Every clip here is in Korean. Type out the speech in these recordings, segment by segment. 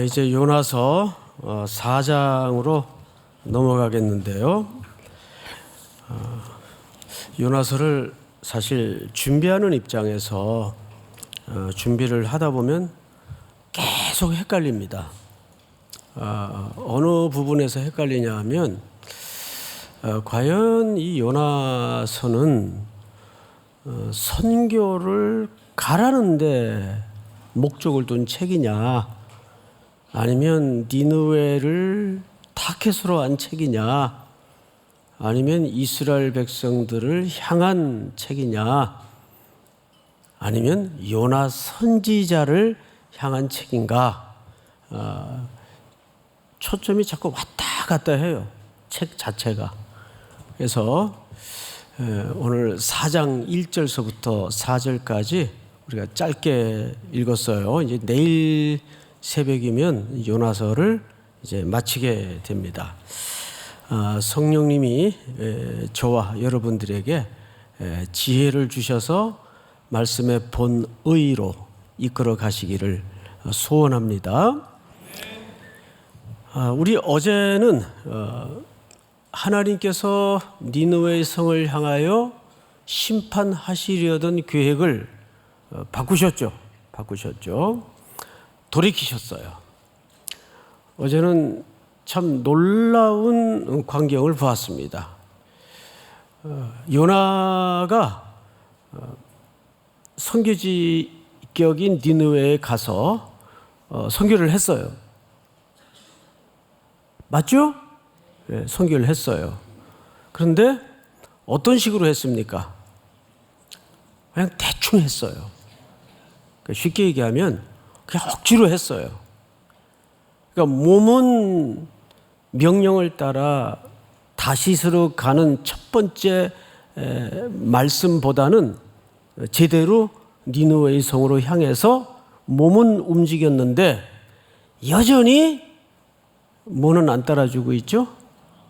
이제 요나서 4장으로 넘어가겠는데요. 요나서를 사실 준비하는 입장에서 준비를 하다 보면 계속 헷갈립니다. 어느 부분에서 헷갈리냐 하면 과연 이 요나서는 선교를 가라는데 목적을 둔 책이냐, 아니면 니느웨를 타켓으로 한 책이냐, 아니면 이스라엘 백성들을 향한 책이냐, 아니면 요나 선지자를 향한 책인가. 초점이 자꾸 왔다 갔다 해요, 책 자체가. 그래서 오늘 4장 1절서부터 4절까지 우리가 짧게 읽었어요. 이제 내일 새벽이면 요나서를 이제 마치게 됩니다. 성령님이 저와 여러분들에게 지혜를 주셔서 말씀의 본의로 이끌어 가시기를 소원합니다. 우리 어제는 하나님께서 니느웨 성을 향하여 심판하시려던 계획을 바꾸셨죠. 돌이키셨어요. 어제는 참 놀라운 광경을 보았습니다. 요나가 선교지격인 니느웨에 가서 선교를 했어요. 맞죠? 네, 선교를 했어요. 그런데 어떤 식으로 했습니까? 그냥 대충 했어요. 쉽게 얘기하면 그냥 억지로 했어요. 그러니까 몸은 명령을 따라 다시스로 가는 첫 번째 말씀보다는 제대로 니느웨의 성으로 향해서 몸은 움직였는데 여전히 몸은 안 따라주고 있죠?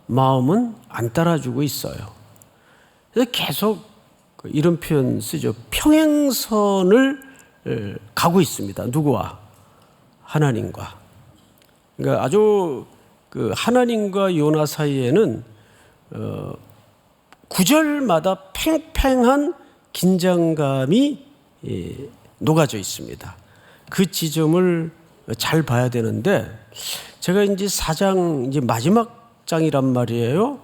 마음은 안 따라주고 있어요. 그래서 계속 이런 표현 쓰죠. 평행선을 가고 있습니다. 누구와? 하나님과. 그러니까 아주 하나님과 요나 사이에는 구절마다 팽팽한 긴장감이 녹아져 있습니다. 그 지점을 잘 봐야 되는데, 제가 이제 4장 이제 마지막 장이란 말이에요.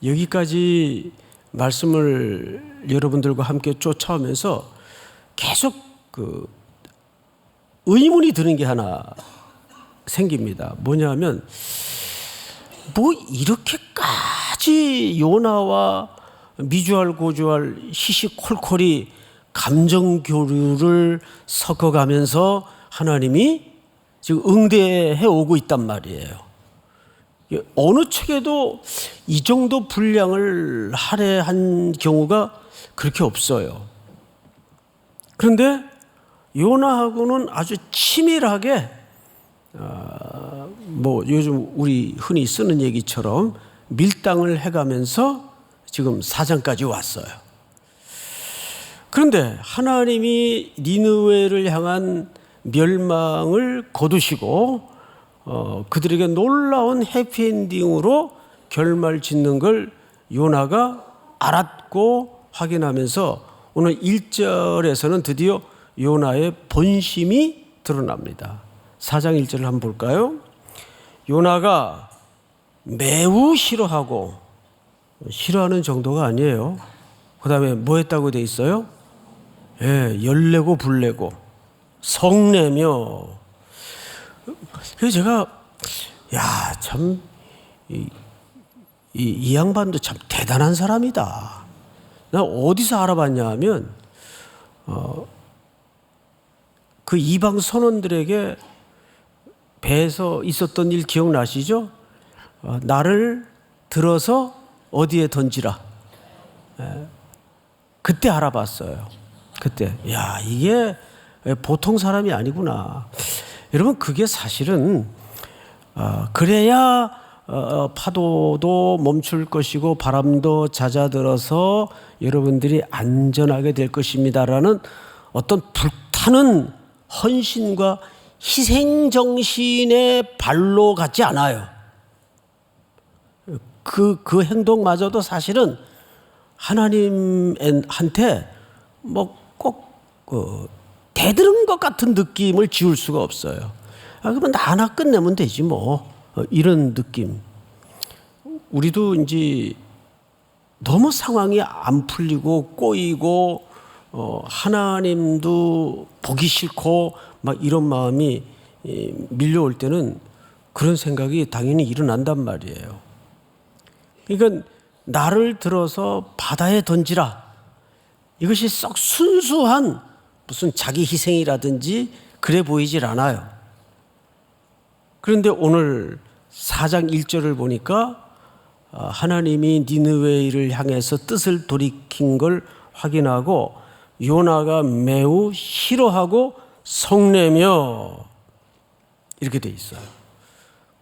여기까지 말씀을 여러분들과 함께 쫓아오면서 계속 의문이 드는 게 하나 생깁니다. 뭐냐면, 뭐 이렇게까지 요나와 미주알 고주알 시시콜콜이 감정 교류를 섞어가면서 하나님이 지금 응대해 오고 있단 말이에요. 어느 책에도 이 정도 분량을 할애한 경우가 그렇게 없어요. 그런데 요나하고는 아주 치밀하게 뭐 요즘 우리 흔히 쓰는 얘기처럼 밀당을 해가면서 지금 4장까지 왔어요. 그런데 하나님이 니느웨를 향한 멸망을 거두시고 그들에게 놀라운 해피엔딩으로 결말 짓는 걸 요나가 알았고 확인하면서 오늘 1절에서는 드디어 요나의 본심이 드러납니다. 4장 1절을 한번 볼까요? 요나가 매우 싫어하고, 싫어하는 정도가 아니에요. 그 다음에 뭐 했다고 돼 있어요? 열내고 불내고 성내며. 그래서 제가 참 이 양반도 참 대단한 사람이다. 나 어디서 알아봤냐 하면 그 이방 선원들에게 배에서 있었던 일 기억나시죠? 나를 들어서 어디에 던지라. 그때 알아봤어요. 그때 이게 보통 사람이 아니구나. 여러분, 그게 사실은 그래야 파도도 멈출 것이고 바람도 잦아들어서 여러분들이 안전하게 될 것입니다라는 어떤 불타는 헌신과 희생정신의 발로 같지 않아요. 그 행동마저도 사실은 하나님한테 꼭 대들은 것 같은 느낌을 지울 수가 없어요. 그러면 나 하나 끝내면 되지 뭐. 이런 느낌. 우리도 이제 너무 상황이 안 풀리고 꼬이고 하나님도 보기 싫고 막 이런 마음이 밀려올 때는 그런 생각이 당연히 일어난단 말이에요. 그러니까 나를 들어서 바다에 던지라. 이것이 썩 순수한 무슨 자기 희생이라든지 그래 보이질 않아요. 그런데 오늘 4장 1절을 보니까 하나님이 니느웨를 향해서 뜻을 돌이킨 걸 확인하고 요나가 매우 싫어하고 성내며 이렇게 돼 있어요.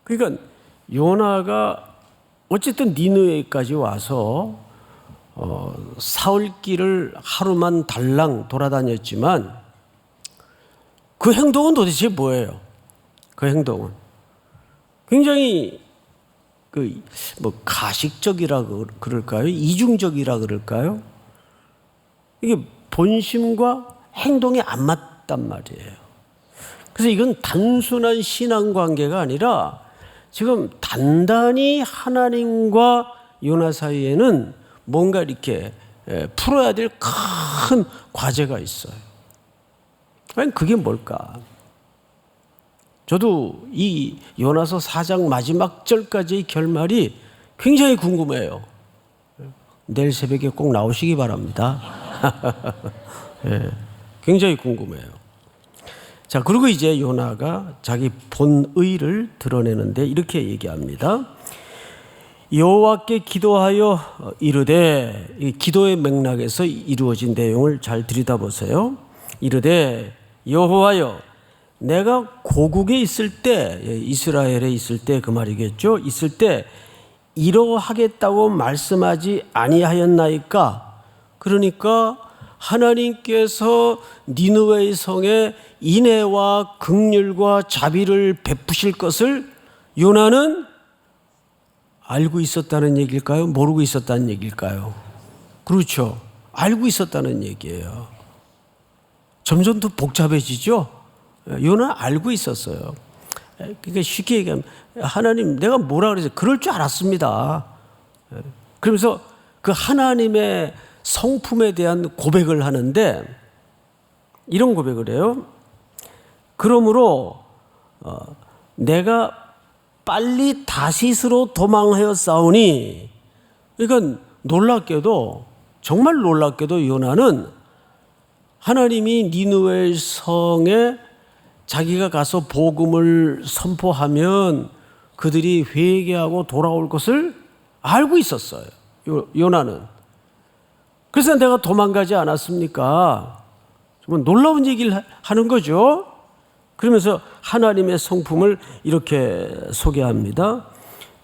그러니까 요나가 어쨌든 니느웨까지 와서 사흘길을 하루만 달랑 돌아다녔지만 그 행동은 도대체 뭐예요? 그 행동은 굉장히 가식적이라 그럴까요? 이중적이라 그럴까요? 이게 본심과 행동이 안 맞단 말이에요. 그래서 이건 단순한 신앙관계가 아니라 지금 단단히 하나님과 요나 사이에는 뭔가 이렇게 풀어야 될 큰 과제가 있어요. 아니, 그게 뭘까? 저도 이 요나서 4장 마지막 절까지의 결말이 굉장히 궁금해요. 내일 새벽에 꼭 나오시기 바랍니다. 굉장히 궁금해요. 자, 그리고 이제 요나가 자기 본의를 드러내는데 이렇게 얘기합니다. 여호와께 기도하여 이르되, 이 기도의 맥락에서 이루어진 내용을 잘 들여다보세요. 이르되 여호와여, 내가 고국에 있을 때, 이스라엘에 있을 때 그 말이겠죠. 있을 때 이러하겠다고 말씀하지 아니하였나이까? 그러니까 하나님께서 니느웨 성에 인애와 긍휼과 자비를 베푸실 것을 요나는 알고 있었다는 얘기일까요? 모르고 있었다는 얘기일까요? 그렇죠. 알고 있었다는 얘기예요. 점점 더 복잡해지죠? 요나 알고 있었어요. 그러니까 쉽게 얘기하면 하나님 내가 뭐라 그래서 그럴 줄 알았습니다. 그러면서 그 하나님의 성품에 대한 고백을 하는데 이런 고백을 해요. 그러므로 내가 빨리 다시스로 도망하였사오니, 그러니까 놀랍게도, 정말 놀랍게도 요나는 하나님이 니느웨 성에 자기가 가서 복음을 선포하면 그들이 회개하고 돌아올 것을 알고 있었어요. 요나는. 그래서 내가 도망가지 않았습니까? 정말 놀라운 얘기를 하는 거죠. 그러면서 하나님의 성품을 이렇게 소개합니다.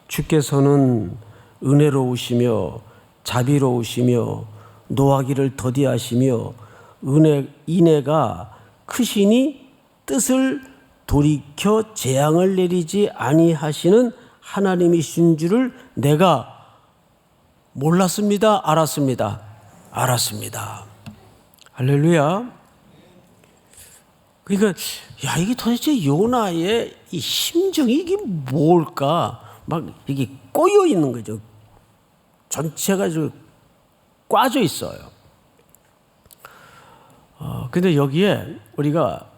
주께서는 은혜로우시며 자비로우시며 노하기를 더디하시며 인애가 크시니 뜻을 돌이켜 재앙을 내리지 아니하시는 하나님이신 줄을 내가 몰랐습니다. 알았습니다. 알았습니다. 할렐루야. 그러니까 이게 도대체 요나의 이 심정이 이게 뭘까? 막 이게 꼬여 있는 거죠. 전체가 좀 꽈져 있어요. 근데 여기에 우리가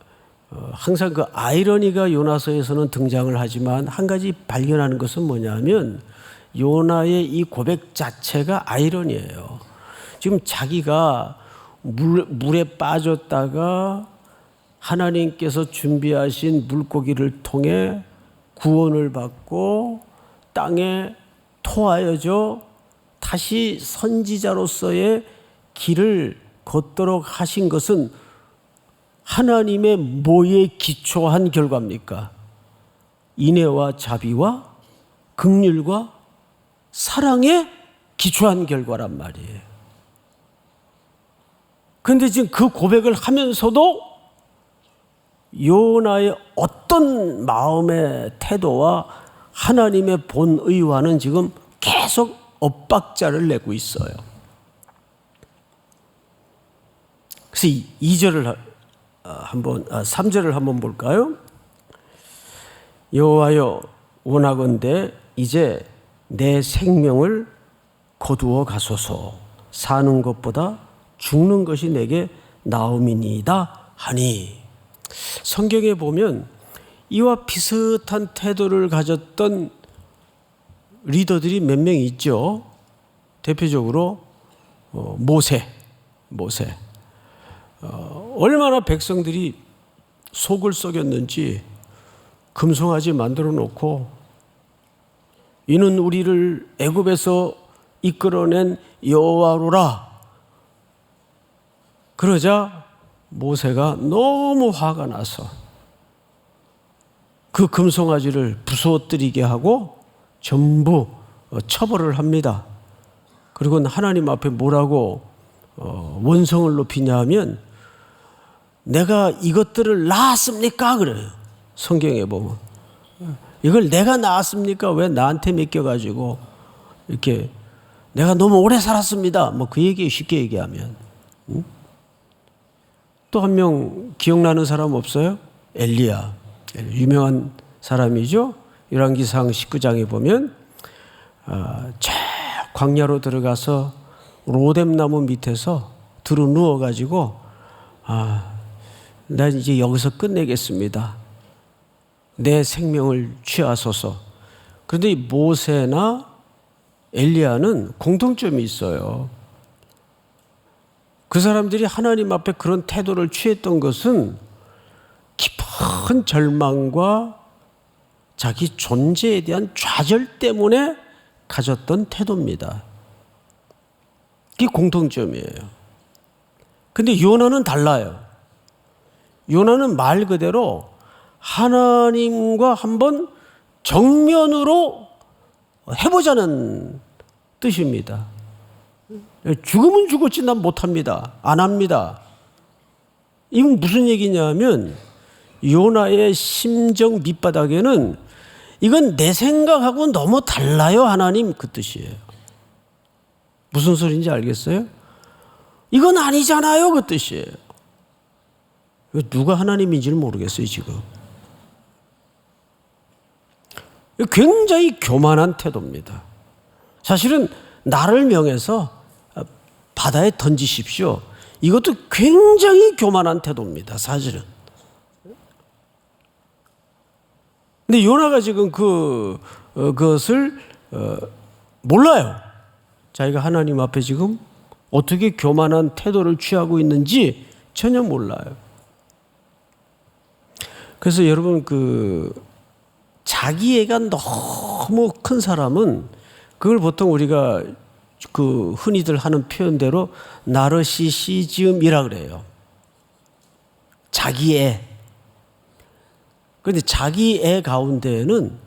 항상 그 아이러니가 요나서에서는 등장을 하지만 한 가지 발견하는 것은 뭐냐면 요나의 이 고백 자체가 아이러니예요. 지금 자기가 물에 빠졌다가 하나님께서 준비하신 물고기를 통해 구원을 받고 땅에 토하여져 다시 선지자로서의 길을 걷도록 하신 것은 하나님의 뭐에 기초한 결과입니까? 인애와 자비와 긍휼과 사랑에 기초한 결과란 말이에요. 그런데 지금 그 고백을 하면서도 요나의 어떤 마음의 태도와 하나님의 본의와는 지금 계속 엇박자를 내고 있어요. 그래서 2절을 한번 3절을 한번 볼까요? 여호와여 원하건대 이제 내 생명을 거두어 가소서. 사는 것보다 죽는 것이 내게 나음이니이다 하니. 성경에 보면 이와 비슷한 태도를 가졌던 리더들이 몇 명 있죠. 대표적으로 모세. 얼마나 백성들이 속을 썩였는지 금송아지 만들어 놓고 이는 우리를 애굽에서 이끌어낸 여호와로라. 그러자 모세가 너무 화가 나서 그 금송아지를 부서뜨리게 하고 전부 처벌을 합니다. 그리고 하나님 앞에 뭐라고 원성을 높이냐 하면 내가 이것들을 낳았습니까? 그래요. 성경에 보면 이걸 내가 낳았습니까? 왜 나한테 맡겨가지고 이렇게 내가 너무 오래 살았습니다. 뭐 그 얘기 쉽게 얘기하면. 또 한 명 기억나는 사람 없어요? 엘리야. 유명한 사람이죠. 열왕기상 19장에 보면 저 광야로 들어가서 로뎀나무 밑에서 들어 누워가지고 나 이제 여기서 끝내겠습니다. 내 생명을 취하소서. 그런데 이 모세나 엘리야는 공통점이 있어요. 그 사람들이 하나님 앞에 그런 태도를 취했던 것은 깊은 절망과 자기 존재에 대한 좌절 때문에 가졌던 태도입니다. 그게 공통점이에요. 근데 요나는 달라요. 요나는 말 그대로 하나님과 한번 정면으로 해보자는 뜻입니다. 죽으면 죽었지 난 못합니다. 안 합니다. 이건 무슨 얘기냐면 요나의 심정 밑바닥에는 이건 내 생각하고 너무 달라요 하나님, 그 뜻이에요. 무슨 소리인지 알겠어요? 이건 아니잖아요, 그 뜻이에요. 누가 하나님인지를 모르겠어요 지금. 굉장히 교만한 태도입니다. 사실은 나를 명해서 바다에 던지십시오. 이것도 굉장히 교만한 태도입니다. 사실은. 근데 요나가 지금 그것을 몰라요. 자기가 하나님 앞에 지금 어떻게 교만한 태도를 취하고 있는지 전혀 몰라요. 그래서 여러분 자기애가 너무 큰 사람은 그걸 보통 우리가 흔히들 하는 표현대로 나르시시즘이라 그래요. 자기애. 그런데 자기애 가운데에는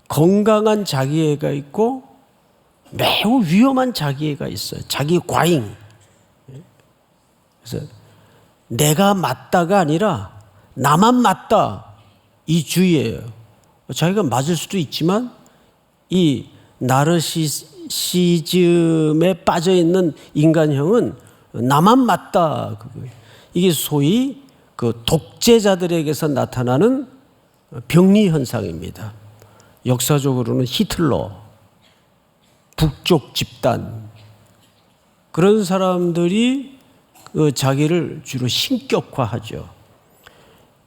건강한 자기애가 있고 매우 위험한 자기애가 있어요. 자기 과잉. 그래서 내가 맞다가 아니라 나만 맞다. 이 주의예요. 자기가 맞을 수도 있지만 이 나르시시즘에 빠져 있는 인간형은 나만 맞다. 이게 소위 독재자들에게서 나타나는 병리 현상입니다. 역사적으로는 히틀러, 북쪽 집단, 그런 사람들이 자기를 주로 신격화하죠.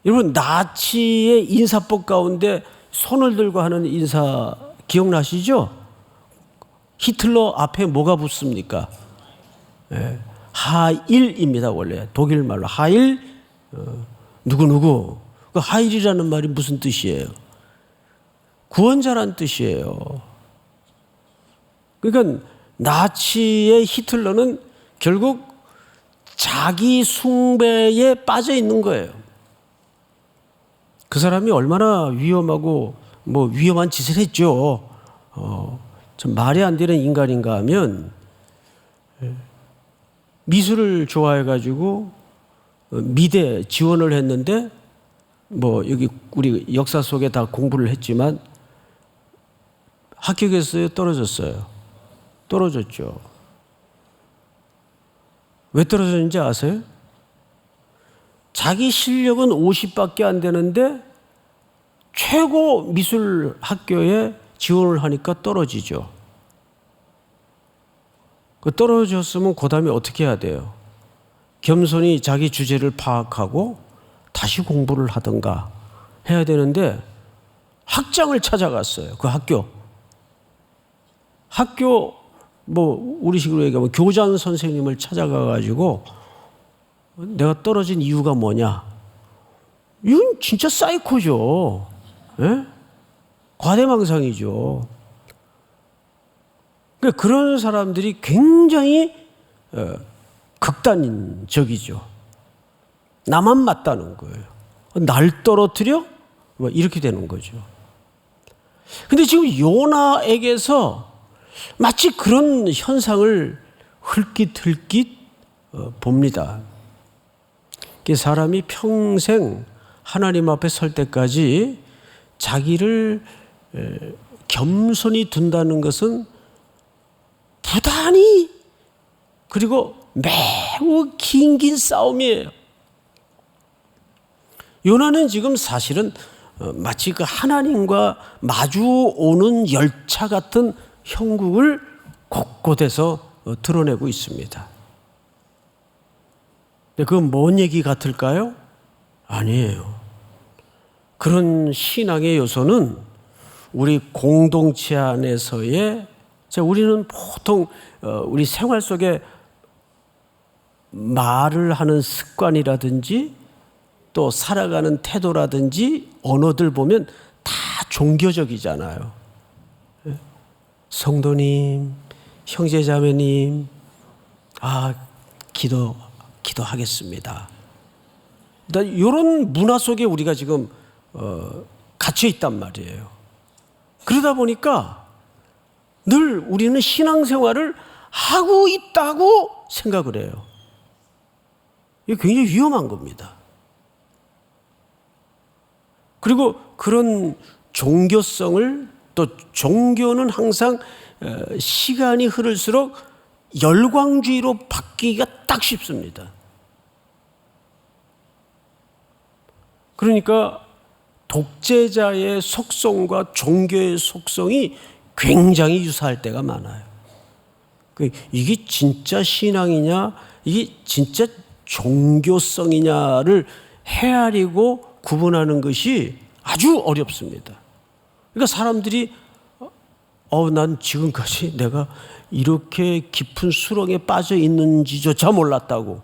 여러분 나치의 인사법 가운데 손을 들고 하는 인사 기억나시죠? 히틀러 앞에 뭐가 붙습니까? 하일입니다. 원래 독일 말로 하일 누구누구. 그 하일이라는 말이 무슨 뜻이에요? 구원자란 뜻이에요. 그러니까 나치의 히틀러는 결국 자기 숭배에 빠져 있는 거예요. 그 사람이 얼마나 위험하고 위험한 짓을 했죠. 좀 말이 안 되는 인간인가 하면 미술을 좋아해가지고 미대 지원을 했는데 뭐 여기 우리 역사 속에 다 공부를 했지만 합격했어요? 떨어졌어요? 떨어졌죠. 왜 떨어졌는지 아세요? 자기 실력은 50밖에 안 되는데 최고 미술 학교에 지원을 하니까 떨어지죠. 떨어졌으면 그 다음에 어떻게 해야 돼요? 겸손히 자기 주제를 파악하고 다시 공부를 하든가 해야 되는데 학장을 찾아갔어요. 그 학교 뭐 우리 식으로 얘기하면 교장 선생님을 찾아가 가지고 내가 떨어진 이유가 뭐냐? 이건 진짜 사이코죠. 예? 과대망상이죠. 그러니까 그런 사람들이 굉장히 극단적이죠. 나만 맞다는 거예요. 날 떨어뜨려? 뭐 이렇게 되는 거죠. 근데 지금 요나에게서 마치 그런 현상을 흘깃흘깃 봅니다. 사람이 평생 하나님 앞에 설 때까지 자기를 겸손히 둔다는 것은 부단히 그리고 매우 긴 싸움이에요. 요나는 지금 사실은 마치 그 하나님과 마주 오는 열차 같은 형국을 곳곳에서 드러내고 있습니다. 그건 뭔 얘기 같을까요? 아니에요. 그런 신앙의 요소는 우리 공동체 안에서의 우리는 보통 우리 생활 속에 말을 하는 습관이라든지 또 살아가는 태도라든지 언어들 보면 다 종교적이잖아요. 성도님, 형제자매님, 기도하겠습니다. 이런 문화 속에 우리가 지금 갇혀 있단 말이에요. 그러다 보니까 늘 우리는 신앙생활을 하고 있다고 생각을 해요. 이게 굉장히 위험한 겁니다. 그리고 그런 종교성을 또 종교는 항상 시간이 흐를수록 열광주의로 바뀌기가 딱 쉽습니다. 그러니까 독재자의 속성과 종교의 속성이 굉장히 유사할 때가 많아요. 이게 진짜 신앙이냐, 이게 진짜 종교성이냐를 헤아리고 구분하는 것이 아주 어렵습니다. 그러니까 사람들이 난 지금까지 내가 이렇게 깊은 수렁에 빠져 있는지조차 몰랐다고.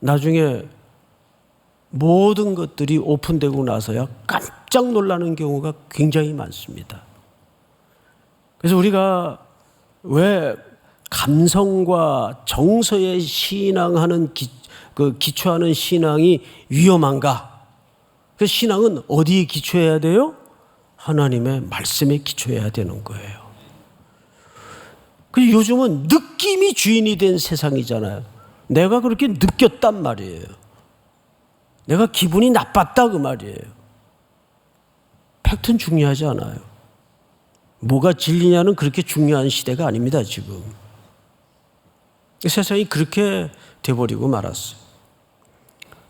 나중에 모든 것들이 오픈되고 나서야 깜짝 놀라는 경우가 굉장히 많습니다. 그래서 우리가 왜 감성과 정서에 신앙하는 기초하는 신앙이 위험한가? 그 신앙은 어디에 기초해야 돼요? 하나님의 말씀에 기초해야 되는 거예요. 그리고 요즘은 느낌이 주인이 된 세상이잖아요. 내가 그렇게 느꼈단 말이에요. 내가 기분이 나빴다 그 말이에요. 팩트는 중요하지 않아요. 뭐가 진리냐는 그렇게 중요한 시대가 아닙니다, 지금. 세상이 그렇게 돼버리고 말았어요.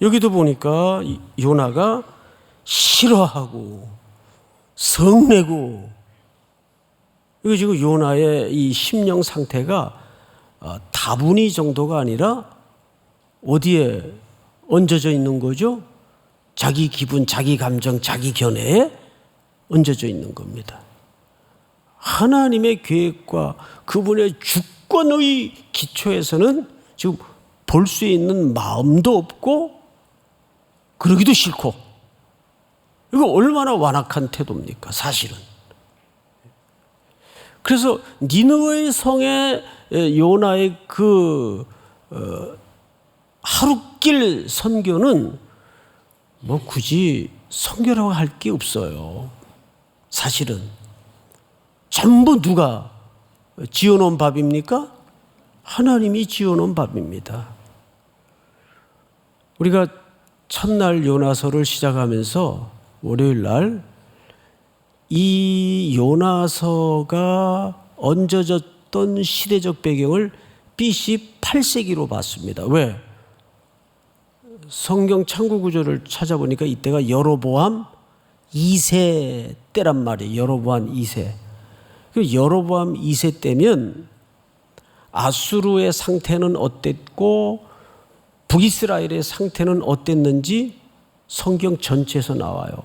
여기도 보니까 요나가 싫어하고 성내고, 이거 지금 요나의 이 심령 상태가 다분히 정도가 아니라 어디에 얹어져 있는 거죠? 자기 기분, 자기 감정, 자기 견해에 얹어져 있는 겁니다. 하나님의 계획과 그분의 주권의 기초에서는 지금 볼 수 있는 마음도 없고 그러기도 싫고, 이거 얼마나 완악한 태도입니까, 사실은. 그래서 니느웨 성의 요나의 그 하루길 선교는 뭐 굳이 선교라고 할 게 없어요. 사실은 전부 누가 지어놓은 밥입니까? 하나님이 지어놓은 밥입니다. 우리가 첫날 요나서를 시작하면서 월요일 날 이 요나서가 얹어졌던 시대적 배경을 BC 8세기로 봤습니다. 왜? 성경 창구 구조를 찾아보니까 이때가 여로보암 2세 때란 말이에요. 여로보암 2세. 여로보암 2세 때면 아수르의 상태는 어땠고 북이스라엘의 상태는 어땠는지 성경 전체에서 나와요.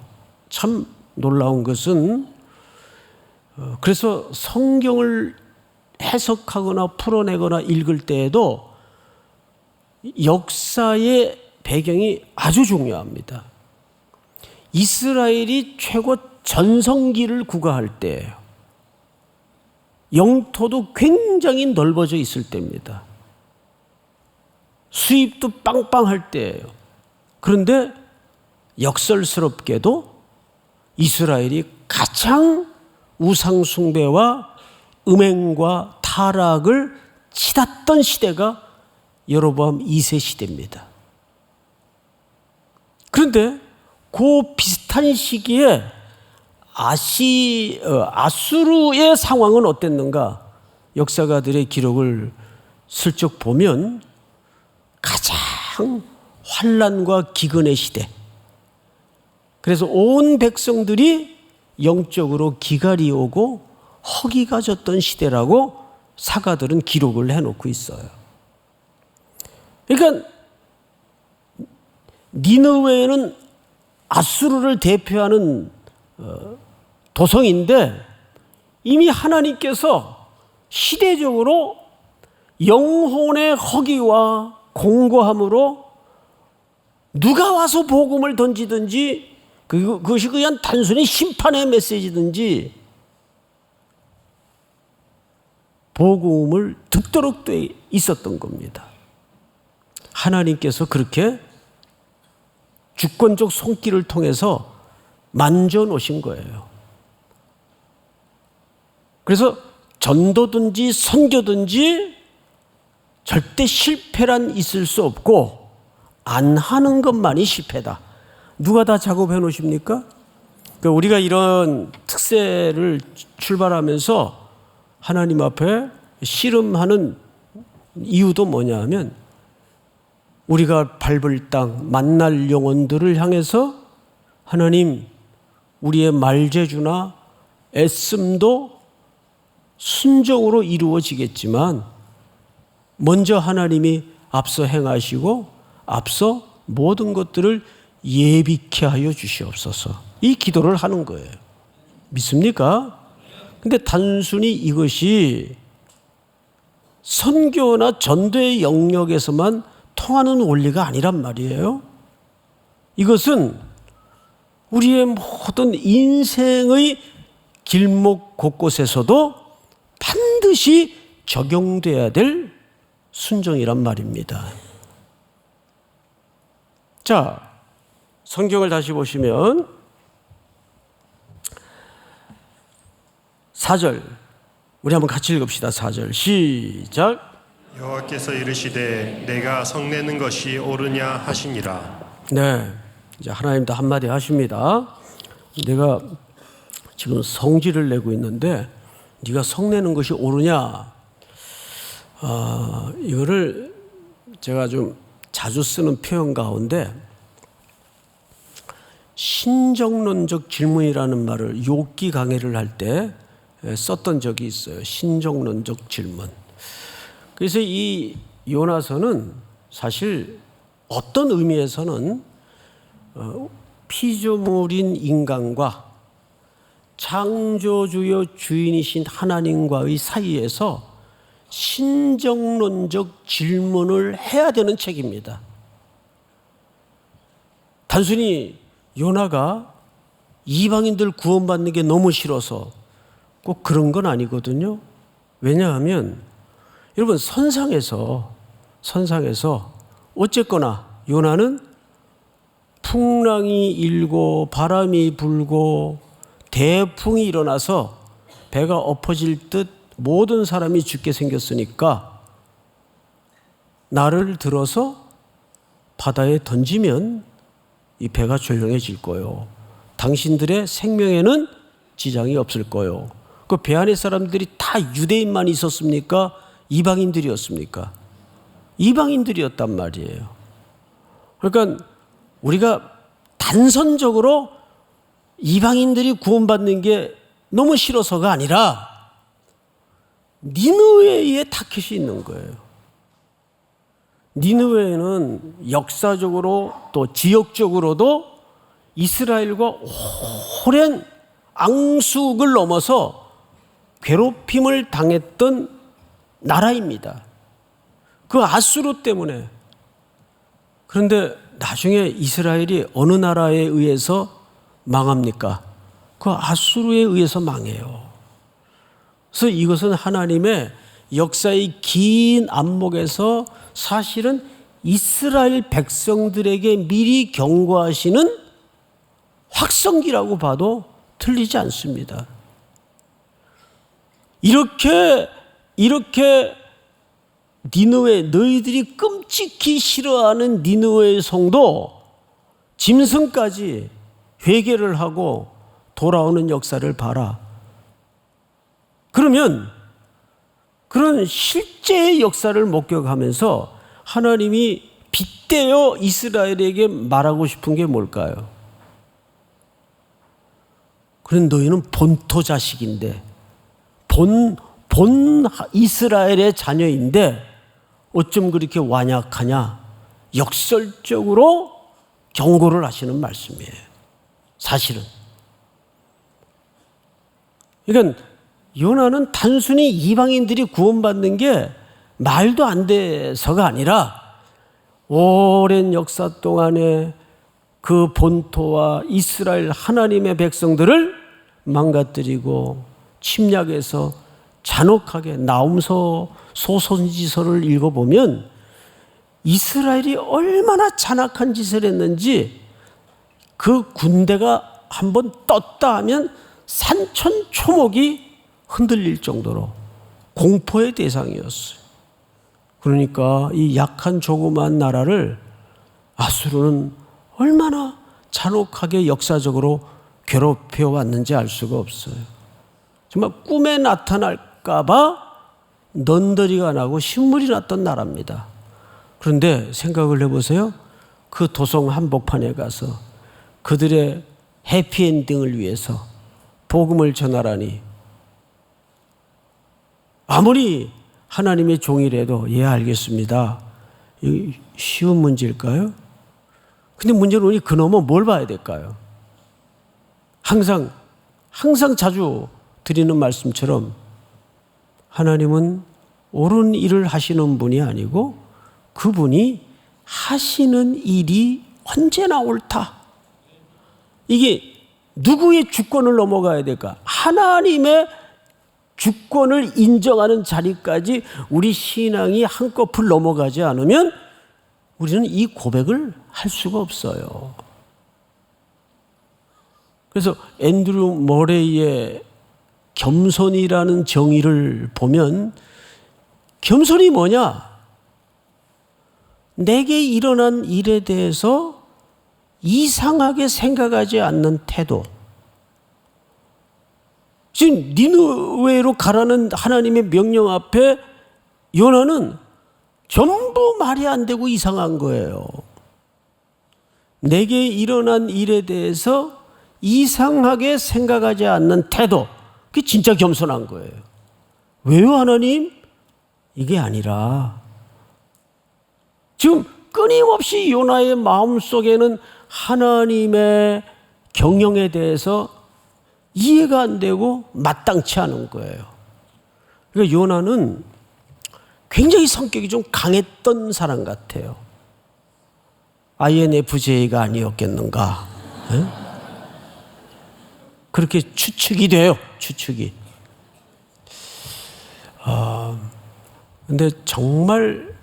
참 놀라운 것은 그래서 성경을 해석하거나 풀어내거나 읽을 때에도 역사의 배경이 아주 중요합니다. 이스라엘이 최고 전성기를 구가할 때예요. 영토도 굉장히 넓어져 있을 때입니다. 수입도 빵빵할 때예요. 그런데 역설스럽게도 이스라엘이 가장 우상숭배와 음행과 타락을 치닫던 시대가 여로보암 2세 시대입니다. 그런데 그 비슷한 시기에 아수르의 상황은 어땠는가? 역사가들의 기록을 슬쩍 보면 가장 환난과 기근의 시대. 그래서 온 백성들이 영적으로 기갈이 오고 허기가 졌던 시대라고 사가들은 기록을 해놓고 있어요. 그러니까 니느웨는 아수르를 대표하는 도성인데 이미 하나님께서 시대적으로 영혼의 허기와 공고함으로 누가 와서 복음을 던지든지 그것이 그냥 단순히 심판의 메시지든지 복음을 듣도록 돼 있었던 겁니다. 하나님께서 그렇게 주권적 손길을 통해서 만져 놓으신 거예요. 그래서 전도든지 선교든지 절대 실패란 있을 수 없고 안 하는 것만이 실패다. 누가 다 작업해 놓으십니까? 그러니까 우리가 이런 특세를 출발하면서 하나님 앞에 씨름하는 이유도 뭐냐 하면 우리가 밟을 땅, 만날 영혼들을 향해서 하나님 우리의 말재주나 애씀도 순종으로 이루어지겠지만 먼저 하나님이 앞서 행하시고 앞서 모든 것들을 예비케 하여 주시옵소서. 이 기도를 하는 거예요. 믿습니까? 근데 단순히 이것이 선교나 전도의 영역에서만 통하는 원리가 아니란 말이에요. 이것은 우리의 모든 인생의 길목 곳곳에서도 반드시 적용돼야 될 순종이란 말입니다. 자, 성경을 다시 보시면 4절 우리 한번 같이 읽읍시다. 4절 시작. 여호와께서 이르시되 내가 성내는 것이 옳으냐 하시니라. 네, 이제 하나님도 한마디 하십니다. 내가 지금 성질을 내고 있는데 네가 성내는 것이 옳으냐? 이거를 제가 좀 자주 쓰는 표현 가운데 신정론적 질문이라는 말을 욥기 강해를 할 때 썼던 적이 있어요. 신정론적 질문. 그래서 이 요나서는 사실 어떤 의미에서는 피조물인 인간과 창조주요 주인이신 하나님과의 사이에서 신정론적 질문을 해야 되는 책입니다. 단순히 요나가 이방인들 구원받는 게 너무 싫어서 꼭 그런 건 아니거든요. 왜냐하면 여러분 선상에서 어쨌거나 요나는 풍랑이 일고 바람이 불고 대풍이 일어나서 배가 엎어질 듯 모든 사람이 죽게 생겼으니까 나를 들어서 바다에 던지면 이 배가 조용해질 거요. 당신들의 생명에는 지장이 없을 거요. 그 배 안에 사람들이 다 유대인만 있었습니까? 이방인들이었습니까? 이방인들이었단 말이에요. 그러니까 우리가 단선적으로 이방인들이 구원받는 게 너무 싫어서가 아니라 니느웨에 타켓이 있는 거예요. 니느웨는 역사적으로 또 지역적으로도 이스라엘과 오랜 앙숙을 넘어서 괴롭힘을 당했던 나라입니다. 그 아수르 때문에. 그런데 나중에 이스라엘이 어느 나라에 의해서 망합니까? 그 아수르에 의해서 망해요. 그래서 이것은 하나님의 역사의 긴 안목에서 사실은 이스라엘 백성들에게 미리 경고하시는 확성기라고 봐도 틀리지 않습니다. 이렇게 니느웨, 너희들이 끔찍히 싫어하는 니느웨의 성도 짐승까지 회개를 하고 돌아오는 역사를 봐라. 그러면 그런 실제의 역사를 목격하면서 하나님이 빗대어 이스라엘에게 말하고 싶은 게 뭘까요? 그런 너희는 본토 자식인데 본 이스라엘의 자녀인데 어쩜 그렇게 완약하냐? 역설적으로 경고를 하시는 말씀이에요. 사실은. 그러니까 요나는 단순히 이방인들이 구원받는 게 말도 안 돼서가 아니라 오랜 역사 동안에 그 본토와 이스라엘 하나님의 백성들을 망가뜨리고 침략해서 잔혹하게 나움서 소선지서를 읽어보면 이스라엘이 얼마나 잔악한 짓을 했는지 그 군대가 한번 떴다 하면 산천초목이 흔들릴 정도로 공포의 대상이었어요. 그러니까 이 약한 조그만 나라를 아수르는 얼마나 잔혹하게 역사적으로 괴롭혀 왔는지 알 수가 없어요. 정말 꿈에 나타날까봐 넌더리가 나고 신물이 났던 나라입니다. 그런데 생각을 해보세요. 그 도성 한복판에 가서 그들의 해피엔딩을 위해서 복음을 전하라니 아무리 하나님의 종이라도 예 알겠습니다. 쉬운 문제일까요? 근데 문제는 우리 그놈은 뭘 봐야 될까요? 항상 자주 드리는 말씀처럼 하나님은 옳은 일을 하시는 분이 아니고 그분이 하시는 일이 언제나 옳다. 이게 누구의 주권을 넘어가야 될까? 하나님의 주권을 인정하는 자리까지 우리 신앙이 한꺼풀 넘어가지 않으면 우리는 이 고백을 할 수가 없어요. 그래서 앤드류 머레이의 겸손이라는 정의를 보면 겸손이 뭐냐? 내게 일어난 일에 대해서 이상하게 생각하지 않는 태도. 지금 니느웨로 가라는 하나님의 명령 앞에 요나는 전부 말이 안 되고 이상한 거예요. 내게 일어난 일에 대해서 이상하게 생각하지 않는 태도. 그게 진짜 겸손한 거예요. 왜요, 하나님? 이게 아니라 지금 끊임없이 요나의 마음속에는 하나님의 경영에 대해서 이해가 안 되고 마땅치 않은 거예요. 그러니까 요나는 굉장히 성격이 좀 강했던 사람 같아요. INFJ가 아니었겠는가? 네? 그렇게 추측이 돼요. 추측이. 근데 정말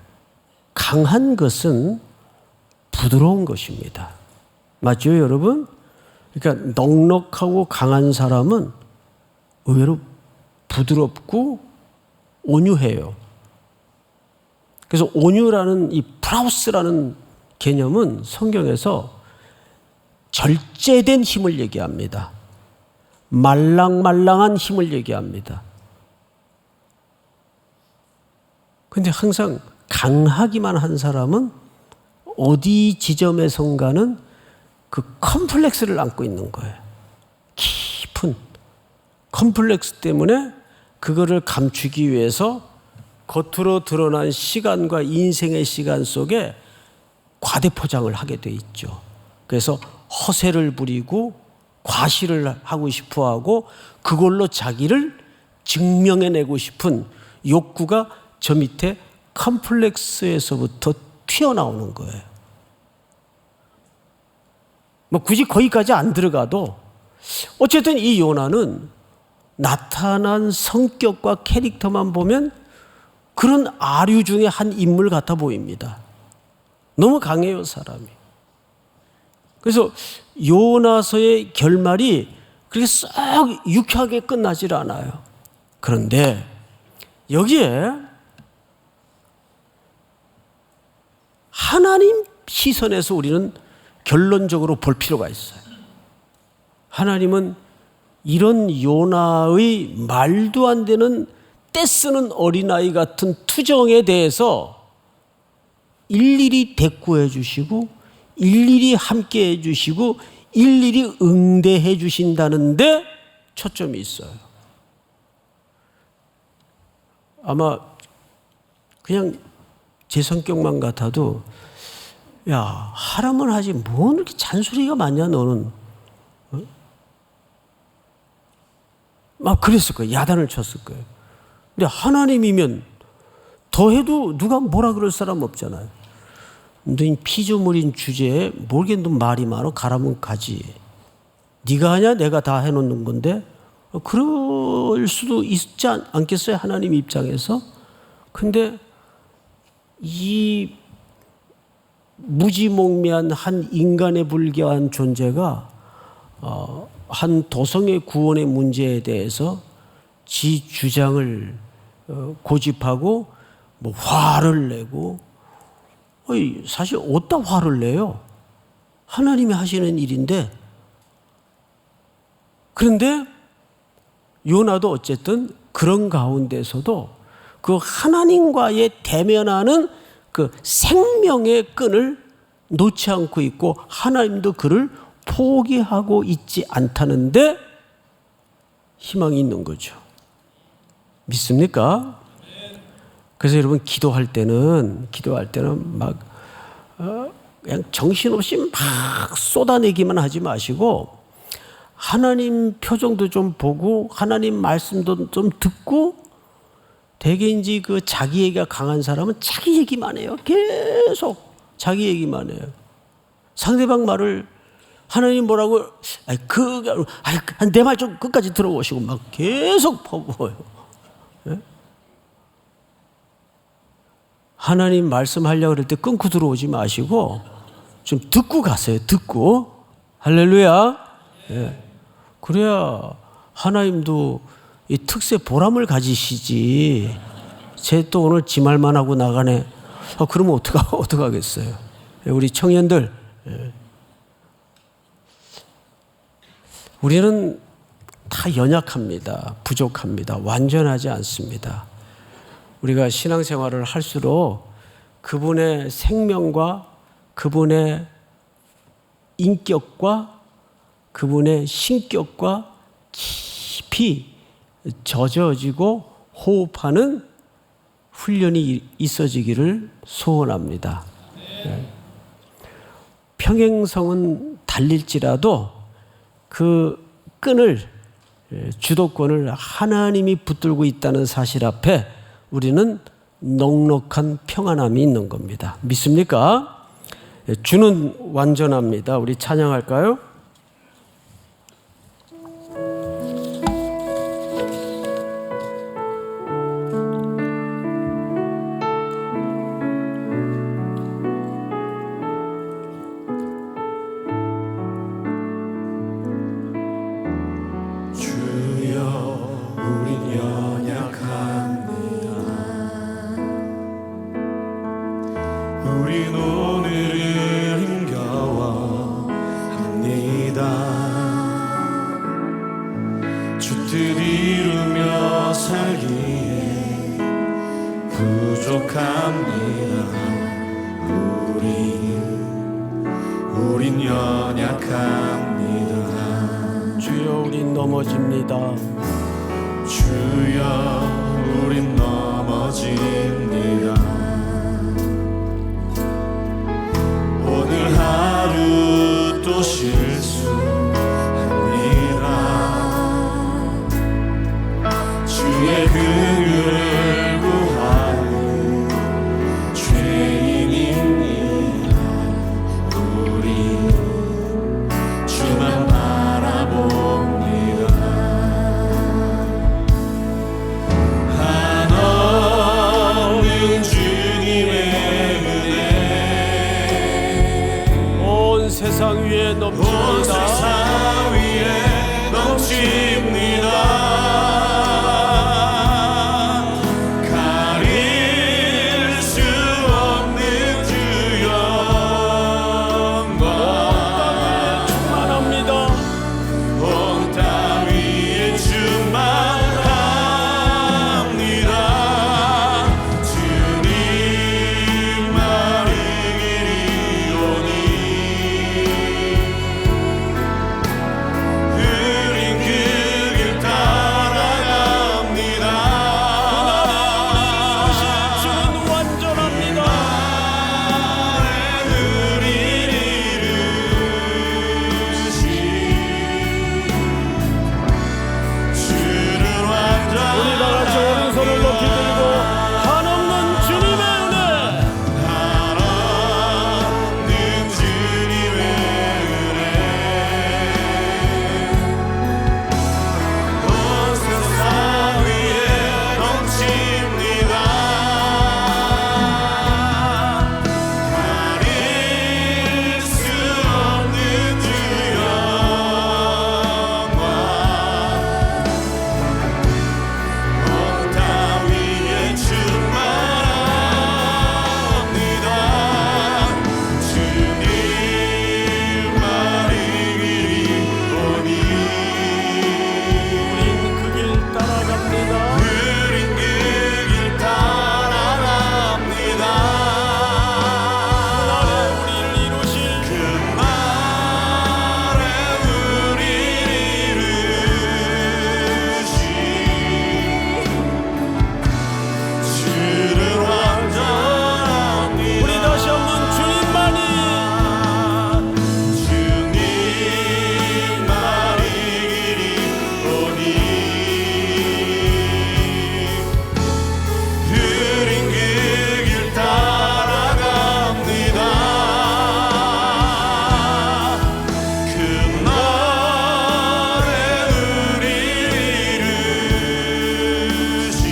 강한 것은 부드러운 것입니다. 맞죠, 여러분? 그러니까 넉넉하고 강한 사람은 의외로 부드럽고 온유해요. 그래서 온유라는 이 프라우스라는 개념은 성경에서 절제된 힘을 얘기합니다. 말랑말랑한 힘을 얘기합니다. 근데 항상 강하기만 한 사람은 어디 지점에선가는 그 컴플렉스를 안고 있는 거예요. 깊은 컴플렉스 때문에 그거를 감추기 위해서 겉으로 드러난 시간과 인생의 시간 속에 과대포장을 하게 돼 있죠. 그래서 허세를 부리고 과시를 하고 싶어하고 그걸로 자기를 증명해내고 싶은 욕구가 저 밑에 컴플렉스에서부터 튀어나오는 거예요. 뭐 굳이 거기까지 안 들어가도 어쨌든 이 요나는 나타난 성격과 캐릭터만 보면 그런 아류 중에 한 인물 같아 보입니다. 너무 강해요, 사람이. 그래서 요나서의 결말이 그렇게 썩 유쾌하게 끝나질 않아요. 그런데 여기에 하나님 시선에서 우리는 결론적으로 볼 필요가 있어요. 하나님은 이런 요나의 말도 안 되는 떼쓰는 어린아이 같은 투정에 대해서 일일이 대꾸해 주시고 일일이 함께 해 주시고 일일이 응대해 주신다는데 초점이 있어요. 아마 그냥 제 성격만 같아도 야, 하라면 하지 뭐 이렇게 잔소리가 많냐 너는. 막 그랬을 거예요. 야단을 쳤을 거예요. 근데 하나님이면 더 해도 누가 뭐라 그럴 사람 없잖아요. 너 피조물인 주제에 모르게 너 말이 많어 가라면 가지. 네가 하냐 내가 다 해놓는 건데 그럴 수도 있지 않겠어요? 하나님 입장에서. 근데 이 무지몽매한 한 인간에 불과한 존재가 한 도성의 구원의 문제에 대해서 지 주장을 고집하고 뭐 화를 내고 사실 어디다 화를 내요? 하나님이 하시는 일인데. 그런데 요나도 어쨌든 그런 가운데서도 그 하나님과의 대면하는 그 생명의 끈을 놓지 않고 있고 하나님도 그를 포기하고 있지 않다는데 희망이 있는 거죠. 믿습니까? 그래서 여러분 기도할 때는 막 그냥 정신없이 막 쏟아내기만 하지 마시고 하나님 표정도 좀 보고 하나님 말씀도 좀 듣고. 대개 이제 그 자기 얘기가 강한 사람은 자기 얘기만 해요. 계속 자기 얘기만 해요. 상대방 말을 하나님 뭐라고 내 말 좀 끝까지 들어보시고 막 계속 퍼부어요. 예? 하나님 말씀하려고 그럴 때 끊고 들어오지 마시고 좀 듣고 가세요. 듣고. 할렐루야. 예. 그래야 하나님도 이 특세 보람을 가지시지. 쟤 또 오늘 지 말만 하고 나가네. 그러면 어떡하겠어요. 우리 청년들, 우리는 다 연약합니다. 부족합니다. 완전하지 않습니다. 우리가 신앙생활을 할수록 그분의 생명과 그분의 인격과 그분의 신격과 깊이 젖어지고 호흡하는 훈련이 있어지기를 소원합니다. 평행성은 달릴지라도 그 끈을, 주도권을 하나님이 붙들고 있다는 사실 앞에 우리는 넉넉한 평안함이 있는 겁니다. 믿습니까? 주는 완전합니다. 우리 찬양할까요? 우린 오늘을 힘겨워 합니다. 주 뜻 이루며 살기에 부족합니다. 우린 연약합니다. 주여 우린 넘어집니다. 주여 우린 넘어집니다. 오늘 하루 또 실수합니다. 주의 긍휼을 구하는 죄인입니다. 우리 주만 바라봅니다. 한없는 주님의 은혜 온 세상 위에 온 넘칩니다. 세상 위에 넘칩니다. 가릴 수 없는 주 영광 충만합니다. 온 땅 위에 충만합니다. 주님만 이리오니 우린 그 길 따라갑니다. 주는 완전합니다. 우리 이루시 주를 완전 우리 다 같이 오른손을 높이 들고 한없는 주님의 은혜 한없는 주님의 은혜 온 세상 위에 넘칩니다. 가릴 수 없는 주 영광 온 땅 위에 충만합니다. 주님만 이기리오니 우린 그 길 따라갑니다. 우린 그 길 따라갑니다. 우리를 이루실 그 말에 우리 이루시 주를 완전합니다. 우리 다시 한번 주님만이 주님만 이기리오니 우린 그 길 따라갑니다. 그 말에 우리 이루시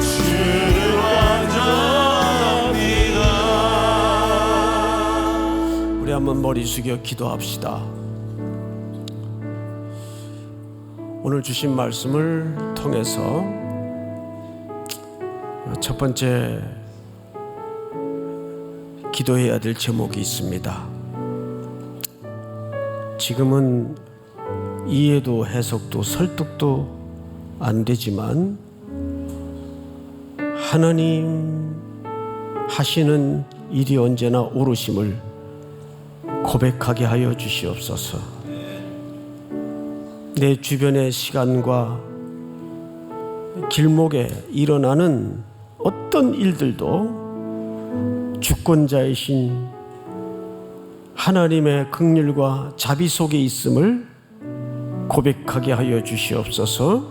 주를 완전합니다. 우리 한번 머리 숙여 기도합시다. 오늘 주신 말씀을 통해서 첫 번째 기도해야 될 제목이 있습니다. 지금은 이해도 해석도 설득도 안 되지만 하나님 하시는 일이 언제나 옳으심을 고백하게 하여 주시옵소서. 내 주변의 시간과 길목에 일어나는 어떤 일들도 주권자이신 하나님의 긍휼과 자비 속에 있음을 고백하게 하여 주시옵소서.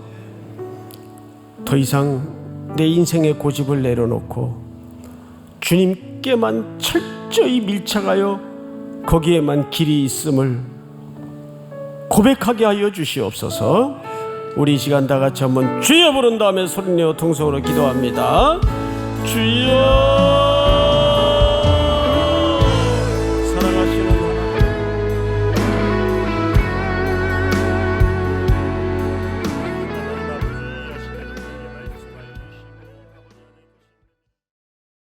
더 이상 내 인생의 고집을 내려놓고 주님께만 철저히 밀착하여 거기에만 길이 있음을 고백하게 하여 주시옵소서. 우리 이 시간 다 같이 한번 주여 부른 다음에 소리내어 통성으로 기도합니다. 주여